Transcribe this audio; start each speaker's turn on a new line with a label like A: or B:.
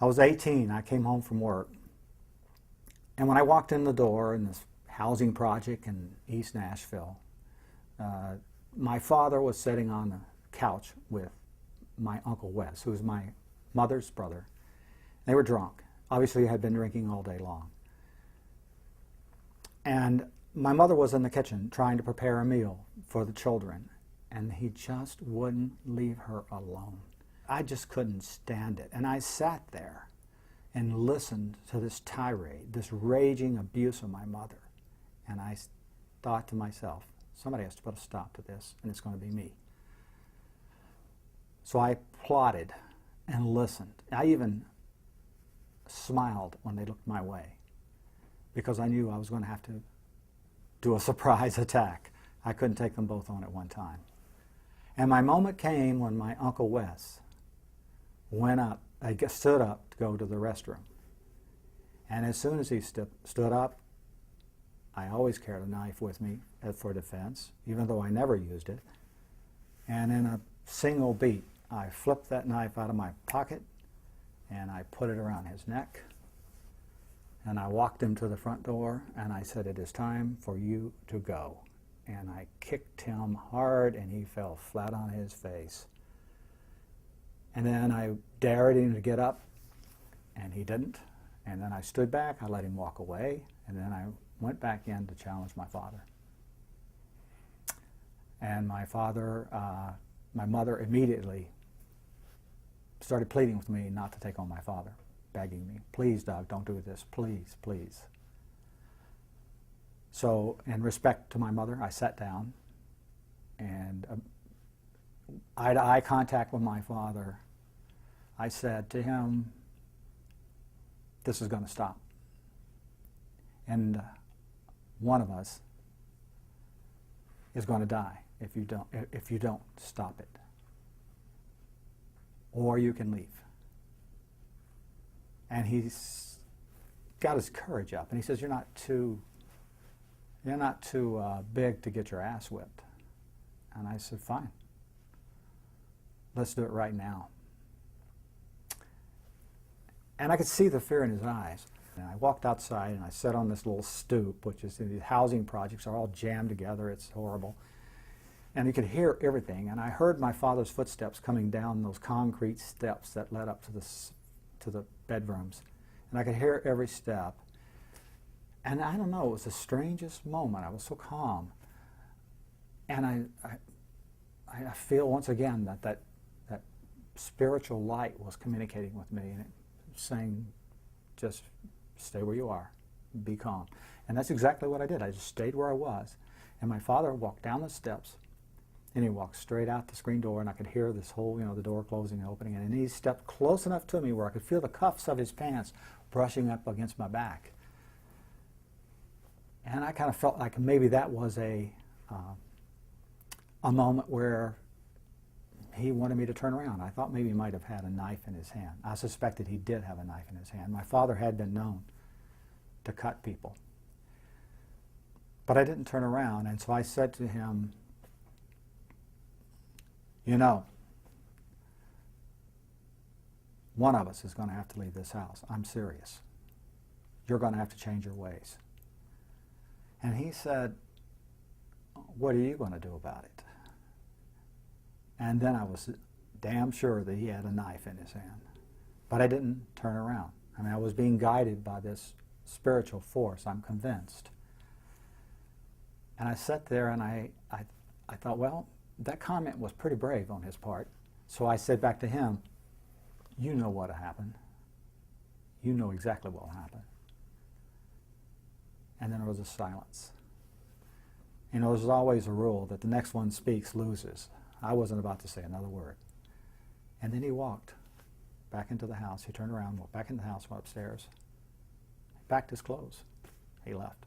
A: I was 18. I came home from work. And when I walked in the door in this housing project in East Nashville, my father was sitting on the couch with my Uncle Wes, who was my mother's brother. They were drunk. Obviously, had been drinking all day long. And my mother was in the kitchen trying to prepare a meal for the children, and he just wouldn't leave her alone. I just couldn't stand it. And I sat there and listened to this tirade, this raging abuse of my mother. And I thought to myself, somebody has to put a stop to this, and it's going to be me. So I plotted and listened. I even smiled when they looked my way, because I knew I was going to have to do a surprise attack. I couldn't take them both on at one time. And my moment came when my Uncle Wes went up, stood up to go to the restroom. And as soon as he stood up, I always carried a knife with me for defense, even though I never used it. And in a single beat, I flipped that knife out of my pocket and I put it around his neck. And I walked him to the front door and I said, "It is time for you to go." And I kicked him hard and he fell flat on his face. And then I dared him to get up and he didn't. And then I stood back, I let him walk away, and then I went back in to challenge my father. And my mother immediately started pleading with me not to take on my father, begging me, "Please, Doug, don't do this, please, please." So in respect to my mother, I sat down and eye-to-eye contact with my father. I said to him, "This is going to stop. And one of us is going to die if you don't stop it. Or you can leave." And he's got his courage up, and he says, "You're not too big to get your ass whipped." And I said, "Fine. Let's do it right now." And I could see the fear in his eyes. And I walked outside and I sat on this little stoop, which is, these housing projects are all jammed together. It's horrible. And you could hear everything. And I heard my father's footsteps coming down those concrete steps that led up to the bedrooms. And I could hear every step. And I don't know, it was the strangest moment. I was so calm. And I feel once again that spiritual light was communicating with me, and it was saying, just stay where you are, be calm. And that's exactly what I did. I just stayed where I was. And my father walked down the steps, and he walked straight out the screen door, and I could hear this whole, the door closing and opening. And he stepped close enough to me where I could feel the cuffs of his pants brushing up against my back. And I kind of felt like maybe that was a moment where he wanted me to turn around. I thought maybe he might have had a knife in his hand. I suspected he did have a knife in his hand. My father had been known to cut people. But I didn't turn around, and so I said to him, one of us is going to have to leave this house. I'm serious. You're going to have to change your ways. And he said, "What are you going to do about it?" And then I was damn sure that he had a knife in his hand. But I didn't turn around. I mean, I was being guided by this spiritual force, I'm convinced. And I sat there and I thought, well, that comment was pretty brave on his part. So I said back to him, "You know what happened. You know exactly what will happen." And then there was a silence. There's always a rule that the next one speaks loses. I wasn't about to say another word. And then he walked back into the house. He turned around, walked back into the house, went upstairs. He packed his clothes. He left.